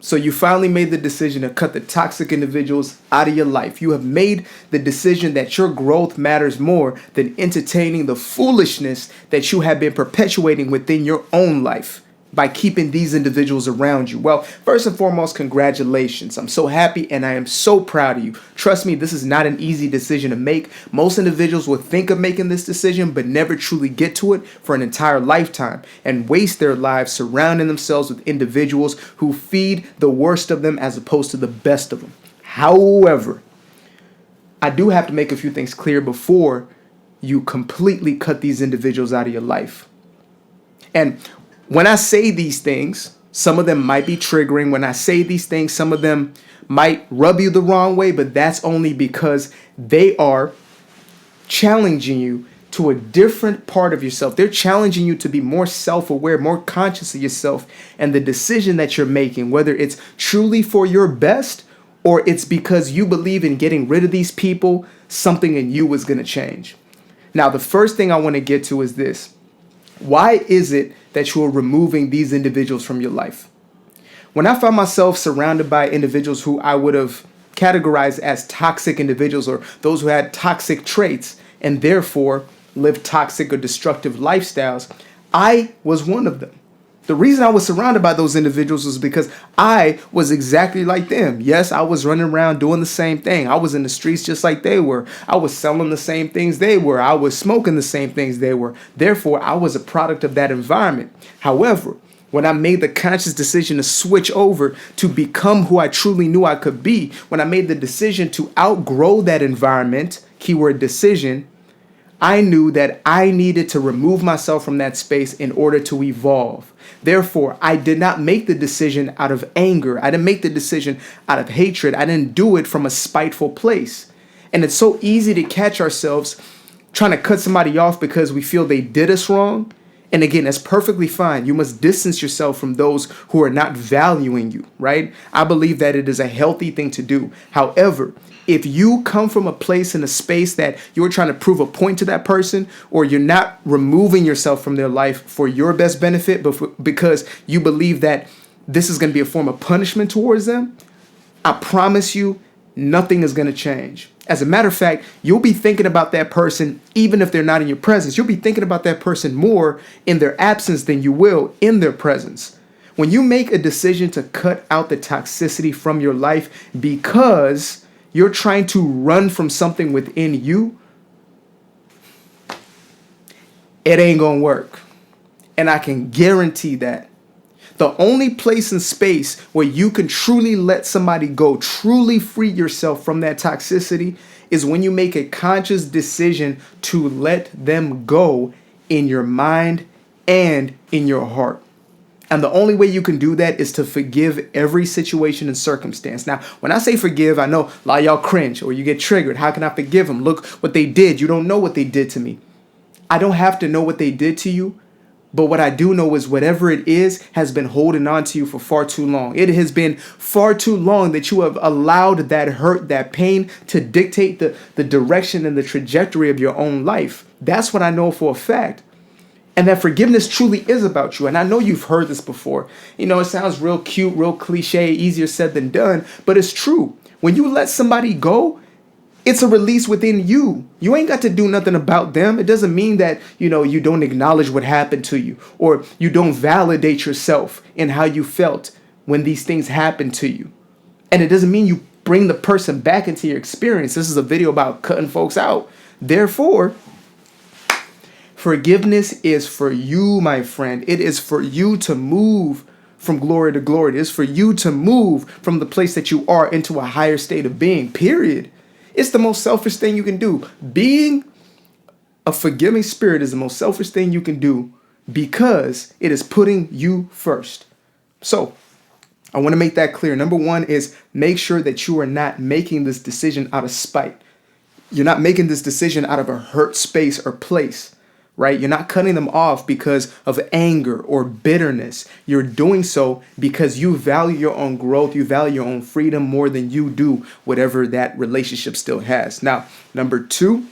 So you finally made the decision to cut the toxic individuals out of your life. You have made the decision that your growth matters more than entertaining the foolishness that you have been perpetuating within your own life by keeping these individuals around you. Well, first and foremost, congratulations. I'm so happy and I am so proud of you. Trust me, this is not an easy decision to make. Most individuals will think of making this decision but never truly get to it for an entire lifetime and waste their lives surrounding themselves with individuals who feed the worst of them as opposed to the best of them. However, I do have to make a few things clear before you completely cut these individuals out of your life. And when I say these things, some of them might be triggering. When I say these things, some of them might rub you the wrong way, but that's only because they are challenging you to a different part of yourself. They're challenging you to be more self-aware, more conscious of yourself and the decision that you're making, whether it's truly for your best or it's because you believe in getting rid of these people, something in you is going to change. Now, the first thing I want to get to is this. Why is it that you are removing these individuals from your life? When I found myself surrounded by individuals who I would have categorized as toxic individuals or those who had toxic traits and therefore lived toxic or destructive lifestyles, I was one of them. The reason I was surrounded by those individuals was because I was exactly like them. Yes, I was running around doing the same thing. I was in the streets just like they were. I was selling the same things they were. I was smoking the same things they were. Therefore, I was a product of that environment. However, when I made the conscious decision to switch over to become who I truly knew I could be, when I made the decision to outgrow that environment, keyword decision, I knew that I needed to remove myself from that space in order to evolve. Therefore, I did not make the decision out of anger. I didn't make the decision out of hatred. I didn't do it from a spiteful place. And it's so easy to catch ourselves trying to cut somebody off because we feel they did us wrong. And again, that's perfectly fine. You must distance yourself from those who are not valuing you, right? I believe that it is a healthy thing to do. However, if you come from a place in a space that you're trying to prove a point to that person, or you're not removing yourself from their life for your best benefit, but because you believe that this is going to be a form of punishment towards them, I promise you, nothing is going to change. As a matter of fact, you'll be thinking about that person even if they're not in your presence. You'll be thinking about that person more in their absence than you will in their presence. When you make a decision to cut out the toxicity from your life because you're trying to run from something within you, it ain't gonna work. And I can guarantee that. The only place and space where you can truly let somebody go, truly free yourself from that toxicity, is when you make a conscious decision to let them go in your mind and in your heart. And the only way you can do that is to forgive every situation and circumstance. Now, when I say forgive, I know a lot of y'all cringe or you get triggered. How can I forgive them? Look what they did. You don't know what they did to me. I don't have to know what they did to you. But what I do know is whatever it is has been holding on to you for far too long. It has been far too long that you have allowed that hurt, that pain to dictate the direction and the trajectory of your own life. That's what I know for a fact. And that forgiveness truly is about you. And I know you've heard this before. You know, it sounds real cute, real cliche, easier said than done, but it's true. When you let somebody go, it's a release within you. You ain't got to do nothing about them. It doesn't mean that, you don't acknowledge what happened to you or you don't validate yourself in how you felt when these things happened to you. And it doesn't mean you bring the person back into your experience. This is a video about cutting folks out. Therefore, forgiveness is for you, my friend. It is for you to move from glory to glory. It is for you to move from the place that you are into a higher state of being, period. It's the most selfish thing you can do. Being a forgiving spirit is the most selfish thing you can do because it is putting you first. So I want to make that clear. Number one is make sure that you are not making this decision out of spite. You're not making this decision out of a hurt space or place, right? You're not cutting them off because of anger or bitterness. You're doing so because you value your own growth. You value your own freedom more than you do whatever that relationship still has. Now, number two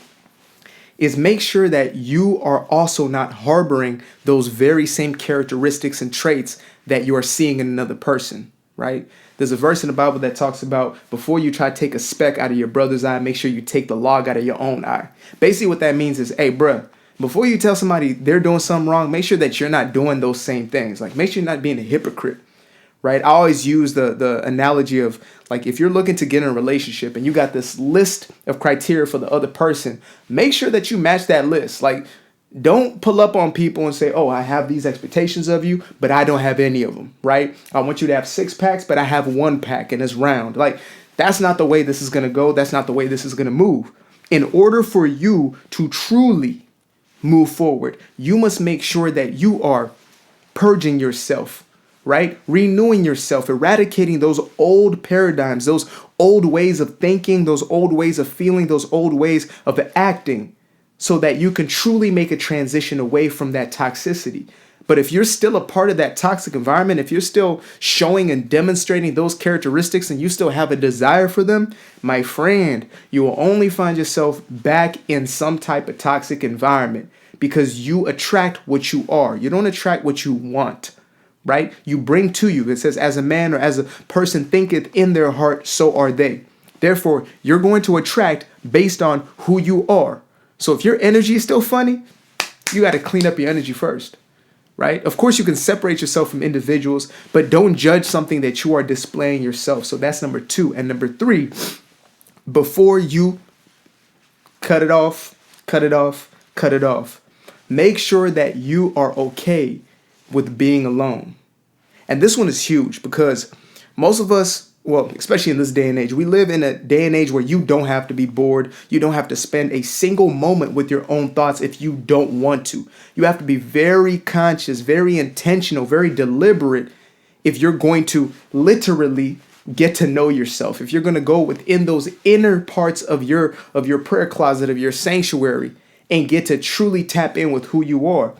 is make sure that you are also not harboring those very same characteristics and traits that you are seeing in another person, right? There's a verse in the Bible that talks about before you try to take a speck out of your brother's eye, make sure you take the log out of your own eye. Basically what that means is, hey, bruh, before you tell somebody they're doing something wrong, make sure that you're not doing those same things. Like, make sure you're not being a hypocrite, right? I always use the analogy of, like, if you're looking to get in a relationship and you got this list of criteria for the other person, make sure that you match that list. Like, don't pull up on people and say, oh, I have these expectations of you, but I don't have any of them, right? I want you to have 6 packs, but I have 1 pack and it's round. Like, that's not the way this is going to go. That's not the way this is going to move. In order for you to truly move forward, you must make sure that you are purging yourself, right? Renewing yourself, eradicating those old paradigms, those old ways of thinking, those old ways of feeling, those old ways of acting, so that you can truly make a transition away from that toxicity. But if you're still a part of that toxic environment, if you're still showing and demonstrating those characteristics and you still have a desire for them, my friend, you will only find yourself back in some type of toxic environment, because you attract what you are. You don't attract what you want, right? You bring to you. It says, as a man or as a person thinketh in their heart, so are they. Therefore, you're going to attract based on who you are. So if your energy is still funny, you got to clean up your energy first. Right? Of course, you can separate yourself from individuals, but don't judge something that you are displaying yourself. So that's number 2. And number 3, before you cut it off, make sure that you are okay with being alone. And this one is huge because most of us, well, especially in this day and age, we live in a day and age where you don't have to be bored. You don't have to spend a single moment with your own thoughts if you don't want to. You have to be very conscious, very intentional, very deliberate if you're going to literally get to know yourself. If you're going to go within those inner parts of your prayer closet, of your sanctuary, and get to truly tap in with who you are.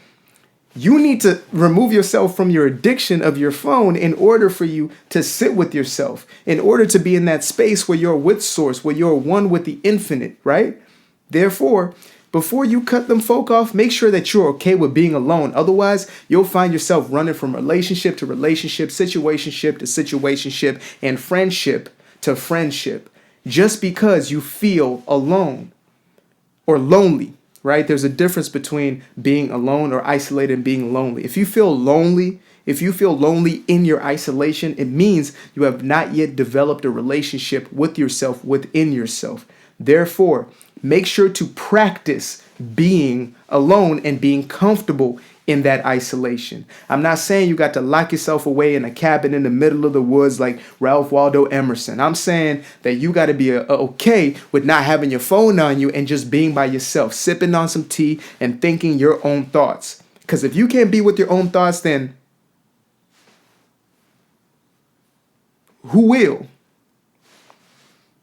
You need to remove yourself from your addiction of your phone in order for you to sit with yourself, in order to be in that space where you're with source, where you're one with the infinite, right? Therefore, before you cut them folk off, make sure that you're okay with being alone. Otherwise, you'll find yourself running from relationship to relationship, situationship to situationship, and friendship to friendship, just because you feel alone or lonely. Right? There's a difference between being alone or isolated and being lonely. If you feel lonely in your isolation, it means you have not yet developed a relationship with yourself within yourself. Therefore, make sure to practice being alone and being comfortable in that isolation. I'm not saying you got to lock yourself away in a cabin in the middle of the woods like Ralph Waldo Emerson. I'm saying that you got to be okay with not having your phone on you and just being by yourself, sipping on some tea and thinking your own thoughts. Because if you can't be with your own thoughts, then who will?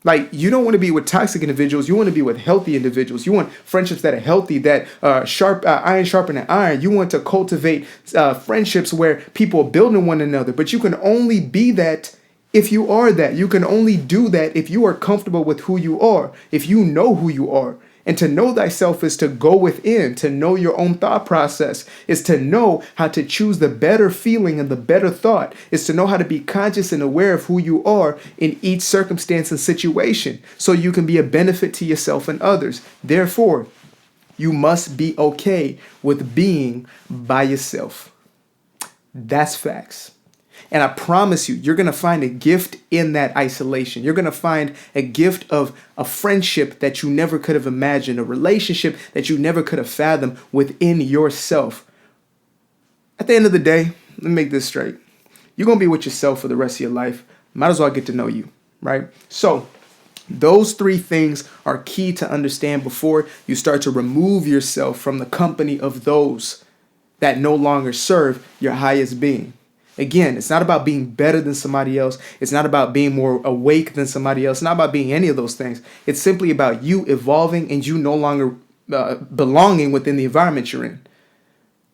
Like, you don't want to be with toxic individuals. You want to be with healthy individuals. You want friendships that are healthy, that iron sharpening iron. You want to cultivate friendships where people are building one another. But you can only be that if you are that. You can only do that if you are comfortable with who you are, if you know who you are. And to know thyself is to go within, to know your own thought process, is to know how to choose the better feeling and the better thought, is to know how to be conscious and aware of who you are in each circumstance and situation, so you can be a benefit to yourself and others. Therefore, you must be okay with being by yourself. That's facts. And I promise you, you're going to find a gift in that isolation. You're going to find a gift of a friendship that you never could have imagined, a relationship that you never could have fathomed within yourself. At the end of the day, let me make this straight. You're going to be with yourself for the rest of your life. Might as well get to know you, right? So those 3 things are key to understand before you start to remove yourself from the company of those that no longer serve your highest being. Again, it's not about being better than somebody else. It's not about being more awake than somebody else. It's not about being any of those things. It's simply about you evolving and you no longer belonging within the environment you're in,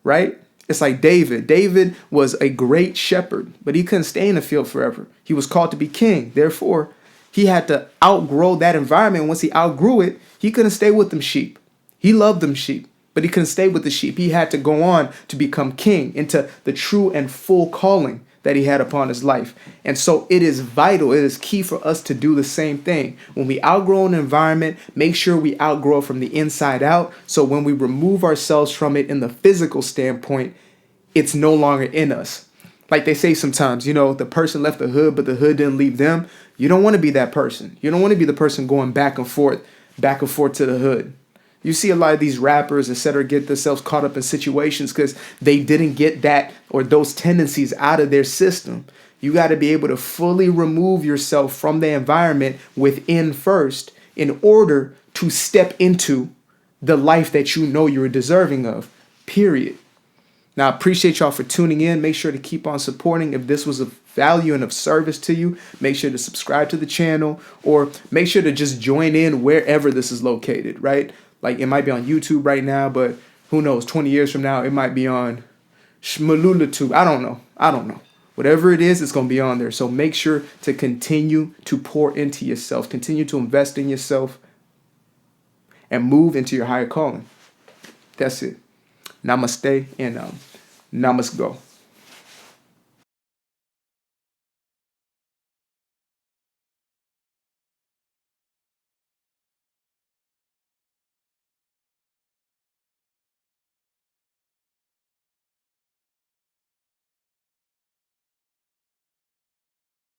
right? It's like David. David was a great shepherd, but he couldn't stay in the field forever. He was called to be king. Therefore, he had to outgrow that environment. Once he outgrew it, he couldn't stay with them sheep. He loved them sheep, but he couldn't stay with the sheep. He had to go on to become king into the true and full calling that he had upon his life. And so it is vital, it is key for us to do the same thing. When we outgrow an environment, make sure we outgrow it from the inside out. So when we remove ourselves from it in the physical standpoint, it's no longer in us. Like they say sometimes, the person left the hood, but the hood didn't leave them. You don't want to be that person. You don't want to be the person going back and forth to the hood. You see a lot of these rappers, etc., get themselves caught up in situations because they didn't get that or those tendencies out of their system. You got to be able to fully remove yourself from the environment within first in order to step into the life that you know you're deserving of, period. Now, I appreciate y'all for tuning in. Make sure to keep on supporting. If this was of value and of service to you, make sure to subscribe to the channel or make sure to just join in wherever this is located, right? Like it might be on YouTube right now, but who knows, 20 years from now, it might be on Shmalula I don't know. Whatever it is, it's going to be on there. So make sure to continue to pour into yourself, continue to invest in yourself and move into your higher calling. That's it. Namaste and namaste go.